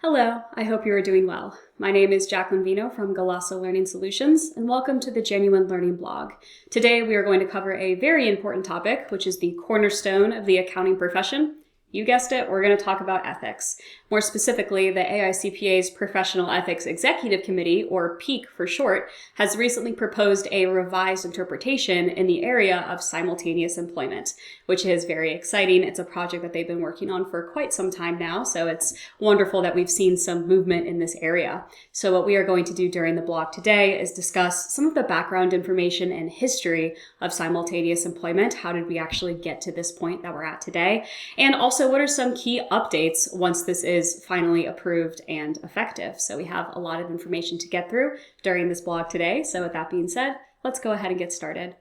Hello, I hope you are doing well. My name is Jacqueline Vino from Galasso Learning Solutions, and welcome to the Genuine Learning blog. Today we are going to cover a very important topic, which is the cornerstone of the accounting profession. You guessed it, we're going to talk about ethics. More specifically, the AICPA's Professional Ethics Executive Committee, or PEEC for short, has recently proposed a revised interpretation in the area of simultaneous employment, which is very exciting. It's a project that they've been working on for quite some time now, so it's wonderful that we've seen some movement in this area. So what we are going to do during the blog today is discuss some of the background information and history of simultaneous employment. How did we actually get to this point that we're at today? And also, what are some key updates once this is finally approved and effective? So we have a lot of information to get through during this blog today. So with that being said, let's go ahead and get started.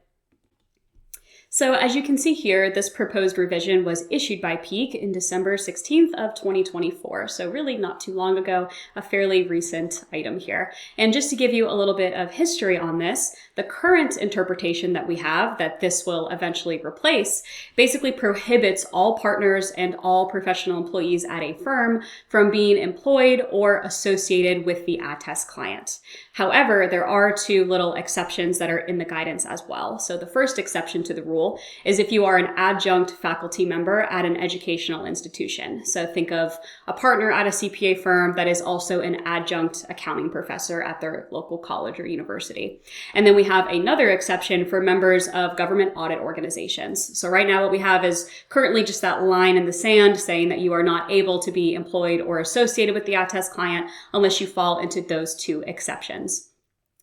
So as you can see here, this proposed revision was issued by PEEC in December 16th of 2024. So really not too long ago, a fairly recent item here. And just to give you a little bit of history on this, the current interpretation that we have that this will eventually replace basically prohibits all partners and all professional employees at a firm from being employed or associated with the attest client. However, there are two little exceptions that are in the guidance as well. So the first exception to the rule is if you are an adjunct faculty member at an educational institution. So think of a partner at a CPA firm that is also an adjunct accounting professor at their local college or university. And then we have another exception for members of government audit organizations. So right now what we have is currently just that line in the sand saying that you are not able to be employed or associated with the attest client unless you fall into those two exceptions.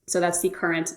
So that's the current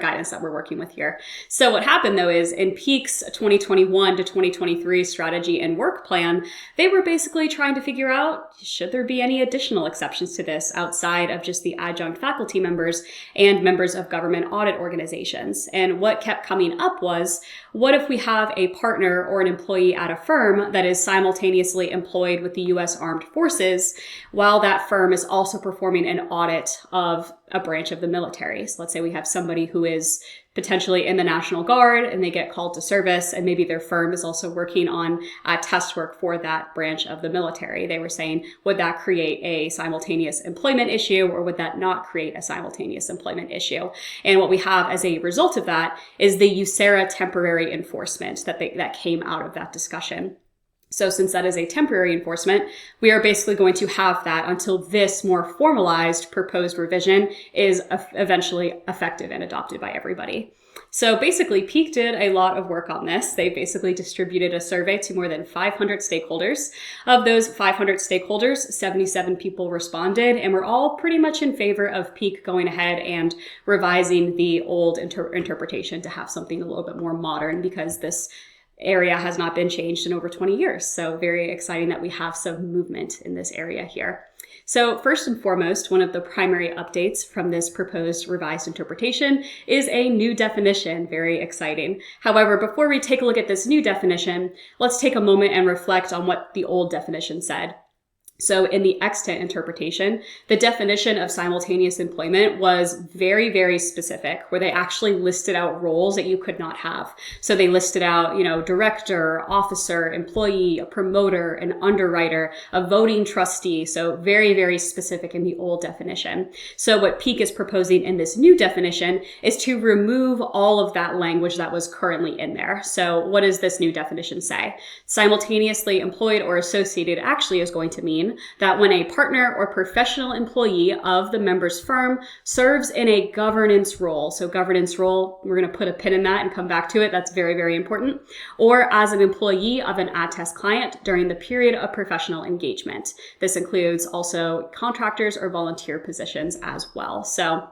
guidance that we're working with here. So what happened though is in PEEC's 2021 to 2023 strategy and work plan, they were basically trying to figure out, should there be any additional exceptions to this outside of just the adjunct faculty members and members of government audit organizations? And what kept coming up was, what if we have a partner or an employee at a firm that is simultaneously employed with the U.S. Armed Forces while that firm is also performing an audit of a branch of the military? So let's say we have somebody who is potentially in the National Guard and they get called to service, and maybe their firm is also working on test work for that branch of the military. They were saying, would that create a simultaneous employment issue, or would that not create a simultaneous employment issue? And what we have as a result of that is the USERRA temporary enforcement that came out of that discussion. So since that is a temporary enforcement, we are basically going to have that until this more formalized proposed revision is eventually effective and adopted by everybody. So basically, PEEC did a lot of work on this. They basically distributed a survey to more than 500 stakeholders. Of those 500 stakeholders, 77 people responded, and we're all pretty much in favor of PEEC going ahead and revising the old interpretation to have something a little bit more modern, because this area has not been changed in over 20 years. So very exciting that we have some movement in this area here. So first and foremost, one of the primary updates from this proposed revised interpretation is a new definition. Very exciting. However, before we take a look at this new definition, let's take a moment and reflect on what the old definition said. So in the extant interpretation, the definition of simultaneous employment was very, very specific, where they actually listed out roles that you could not have. So they listed out, director, officer, employee, a promoter, an underwriter, a voting trustee. So very, very specific in the old definition. So what PEEC is proposing in this new definition is to remove all of that language that was currently in there. So what does this new definition say? Simultaneously employed or associated actually is going to mean that when a partner or professional employee of the member's firm serves in a governance role, so governance role, we're going to put a pin in that and come back to it. That's very, very important. Or as an employee of an attest client during the period of professional engagement. This includes also contractors or volunteer positions as well. So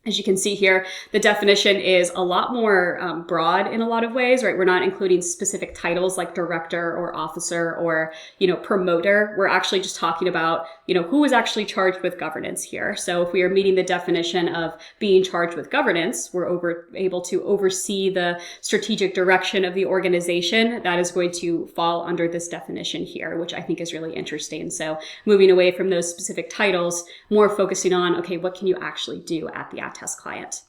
as you can see here, the definition is a lot more broad in a lot of ways, right? We're not including specific titles like director or officer or, promoter. We're actually just talking about, who is actually charged with governance here. So if we are meeting the definition of being charged with governance, we're able to oversee the strategic direction of the organization. That is going to fall under this definition here, which I think is really interesting. So moving away from those specific titles, more focusing on, okay, what can you actually do at the attest client?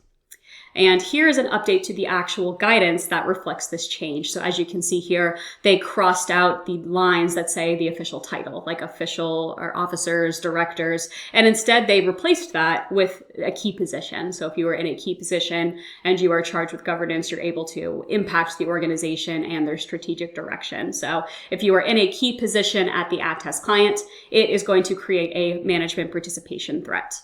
And here is an update to the actual guidance that reflects this change. So as you can see here, they crossed out the lines that say the official title, like official or officers, directors, and instead they replaced that with a key position. So if you are in a key position and you are charged with governance, you're able to impact the organization and their strategic direction. So if you are in a key position at the attest client, it is going to create a management participation threat.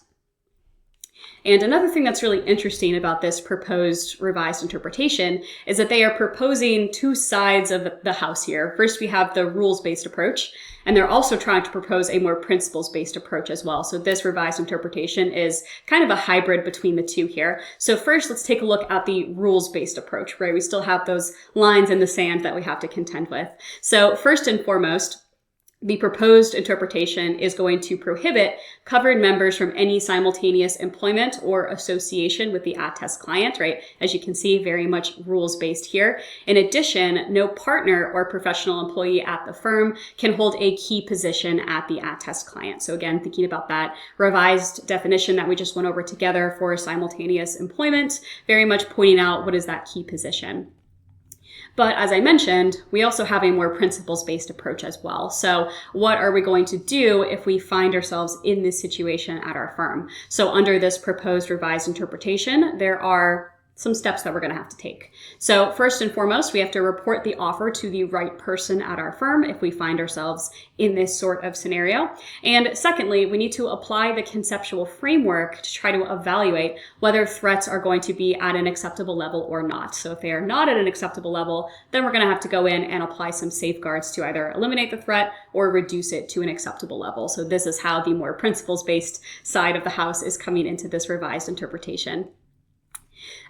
And another thing that's really interesting about this proposed revised interpretation is that they are proposing two sides of the house here. First, we have the rules-based approach, and they're also trying to propose a more principles-based approach as well. So this revised interpretation is kind of a hybrid between the two here. So first, let's take a look at the rules-based approach, right? We still have those lines in the sand that we have to contend with. So first and foremost, the proposed interpretation is going to prohibit covered members from any simultaneous employment or association with the attest client, right? As you can see, very much rules-based here. In addition, no partner or professional employee at the firm can hold a key position at the attest client. So again, thinking about that revised definition that we just went over together for simultaneous employment, very much pointing out what is that key position. But as I mentioned, we also have a more principles-based approach as well. So what are we going to do if we find ourselves in this situation at our firm? So under this proposed revised interpretation, there are some steps that we're going to have to take. So first and foremost, we have to report the offer to the right person at our firm if we find ourselves in this sort of scenario. And secondly, we need to apply the conceptual framework to try to evaluate whether threats are going to be at an acceptable level or not. So if they are not at an acceptable level, then we're going to have to go in and apply some safeguards to either eliminate the threat or reduce it to an acceptable level. So this is how the more principles-based side of the house is coming into this revised interpretation.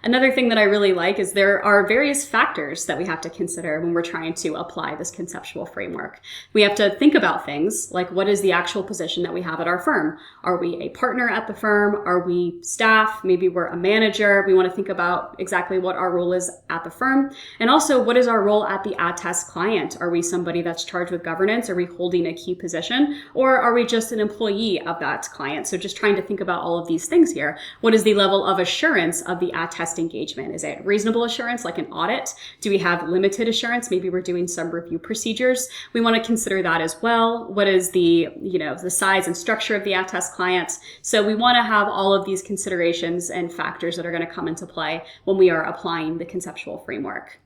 Another thing that I really like is there are various factors that we have to consider when we're trying to apply this conceptual framework. We have to think about things like, what is the actual position that we have at our firm? Are we a partner at the firm? Are we staff? Maybe we're a manager. We want to think about exactly what our role is at the firm. And also, what is our role at the attest client? Are we somebody that's charged with governance? Are we holding a key position? Or are we just an employee of that client? So just trying to think about all of these things here. What is the level of assurance of the attest engagement? Is it reasonable assurance like an audit? Do we have limited assurance? Maybe we're doing some review procedures. We want to consider that as well. What is the size and structure of the attest client? So we want to have all of these considerations and factors that are going to come into play when we are applying the conceptual framework.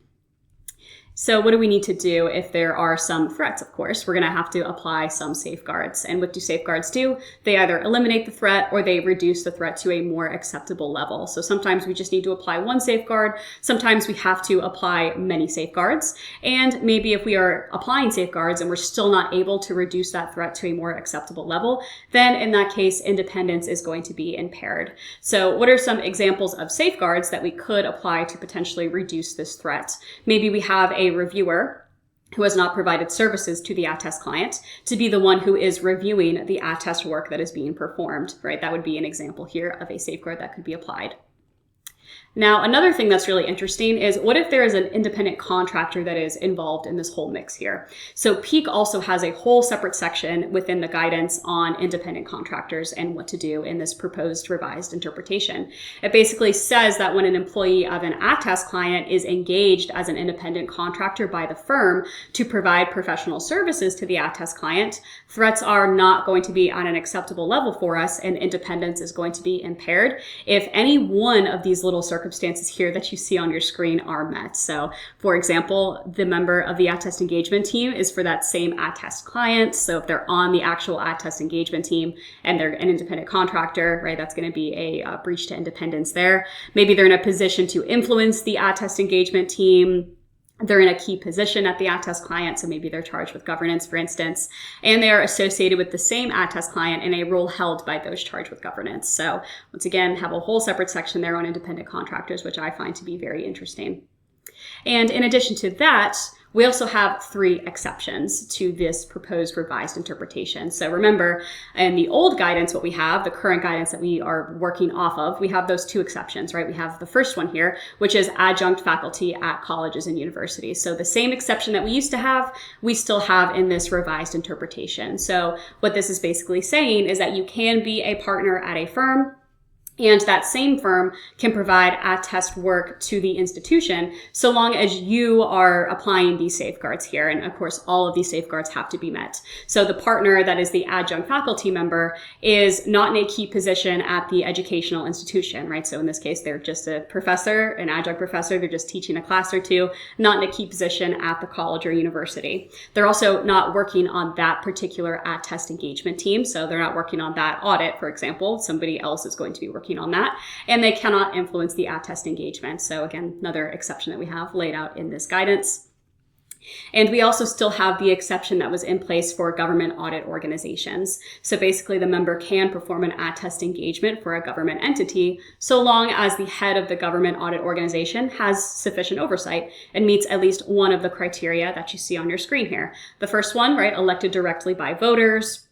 So what do we need to do if there are some threats? Of course, we're going to have to apply some safeguards. And what do safeguards do? They either eliminate the threat or they reduce the threat to a more acceptable level. So sometimes we just need to apply one safeguard. Sometimes we have to apply many safeguards. And maybe if we are applying safeguards and we're still not able to reduce that threat to a more acceptable level, then in that case, independence is going to be impaired. So what are some examples of safeguards that we could apply to potentially reduce this threat? Maybe we have a reviewer who has not provided services to the attest client to be the one who is reviewing the attest work that is being performed, right? That would be an example here of a safeguard that could be applied. Now, another thing that's really interesting is what if there is an independent contractor that is involved in this whole mix here? So PEEC also has a whole separate section within the guidance on independent contractors and what to do in this proposed revised interpretation. It basically says that when an employee of an attest client is engaged as an independent contractor by the firm to provide professional services to the attest client, threats are not going to be on an acceptable level for us and independence is going to be impaired if any one of these little circumstances here that you see on your screen are met. So for example, the member of the attest engagement team is for that same attest client. So if they're on the actual attest engagement team and they're an independent contractor, right, that's going to be a breach to independence there. Maybe they're in a position to influence the attest engagement team. They're in a key position at the attest client, so maybe they're charged with governance, for instance, and they are associated with the same attest client in a role held by those charged with governance. So once again, have a whole separate section there on independent contractors, which I find to be very interesting. And in addition to that, we also have 3 exceptions to this proposed revised interpretation. So remember, in the old guidance, what we have, the current guidance that we are working off of, we have those 2 exceptions, right? We have the first one here, which is adjunct faculty at colleges and universities. So the same exception that we used to have, we still have in this revised interpretation. So what this is basically saying is that you can be a partner at a firm And that same firm can provide attest work to the institution so long as you are applying these safeguards here. And of course, all of these safeguards have to be met. So the partner, that is the adjunct faculty member, is not in a key position at the educational institution, right? So in this case, they're just a professor, an adjunct professor. They're just teaching a class or two, not in a key position at the college or university. They're also not working on that particular attest engagement team. So they're not working on that audit, for example. Somebody else is going to be working on that, and they cannot influence the attest engagement. So again, another exception that we have laid out in this guidance. And we also still have the exception that was in place for government audit organizations. So basically the member can perform an attest engagement for a government entity so long as the head of the government audit organization has sufficient oversight and meets at least one of the criteria that you see on your screen here. The first one, right, elected directly by voters,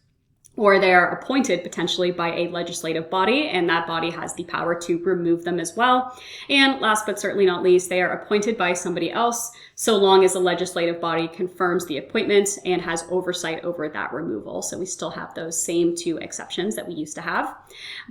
or they are appointed potentially by a legislative body, and that body has the power to remove them as well. And last but certainly not least, they are appointed by somebody else so long as the legislative body confirms the appointment and has oversight over that removal. So we still have those same two exceptions that we used to have.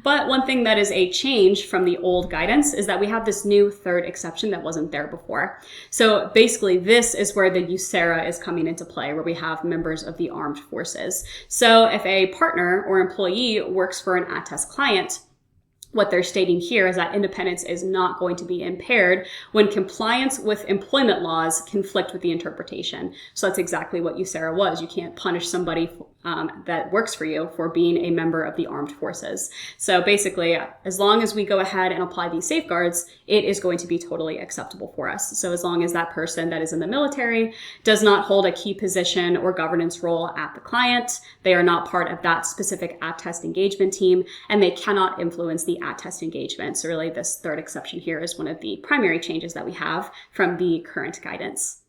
But one thing that is a change from the old guidance is that we have this new third exception that wasn't there before. So basically this is where the USERRA is coming into play, where we have members of the armed forces. So if a partner or employee works for an attest client, what they're stating here is that independence is not going to be impaired when compliance with employment laws conflict with the interpretation. So that's exactly what USERRA was. You can't punish somebody that works for you for being a member of the armed forces. So basically, as long as we go ahead and apply these safeguards, it is going to be totally acceptable for us. So as long as that person that is in the military does not hold a key position or governance role at the client, they are not part of that specific attest engagement team, and they cannot influence the attest engagement. So really this third exception here is one of the primary changes that we have from the current guidance.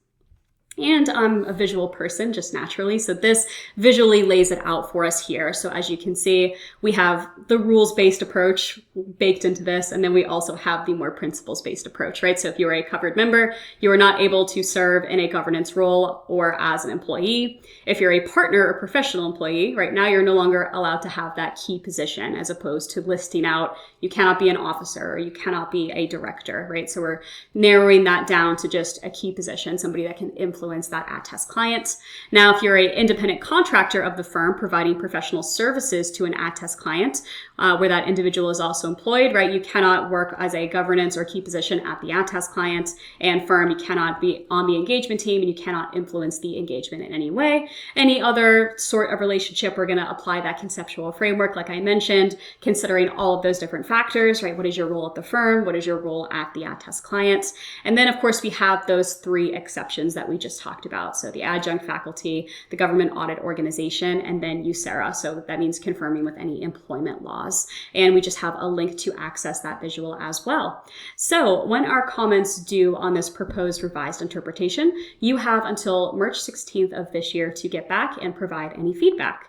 And I'm a visual person just naturally, so this visually lays it out for us here. So as you can see, we have the rules-based approach baked into this, and then we also have the more principles-based approach, right? So if you're a covered member, you are not able to serve in a governance role or as an employee. If you're a partner or professional employee, right now you're no longer allowed to have that key position, as opposed to listing out you cannot be an officer or you cannot be a director, right? So we're narrowing that down to just a key position, somebody that can influence that attest client. Now, if you're an independent contractor of the firm providing professional services to an attest client, where that individual is also employed, right, you cannot work as a governance or key position at the attest client and firm. You cannot be on the engagement team, and you cannot influence the engagement in any way. Any other sort of relationship, we're going to apply that conceptual framework, like I mentioned, considering all of those different factors, right? What is your role at the firm? What is your role at the attest client? And then, of course, we have those three exceptions that we just talked about. So the adjunct faculty, the government audit organization, and then USERRA. So that means confirming with any employment laws. And we just have a link to access that visual as well. So when are comments due on this proposed revised interpretation? You have until March 16th of this year to get back and provide any feedback.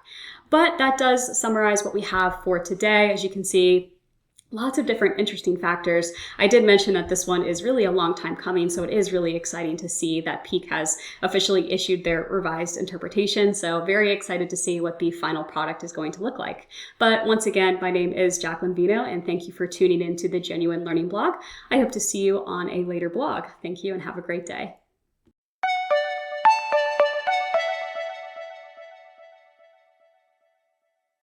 But that does summarize what we have for today. As you can see, lots of different interesting factors. I did mention that this one is really a long time coming, so it is really exciting to see that PEEC has officially issued their revised interpretation. So very excited to see what the final product is going to look like. But once again, my name is Jacqueline Vino, and thank you for tuning in to the Genuine Learning blog. I hope to see you on a later blog. Thank you and have a great day.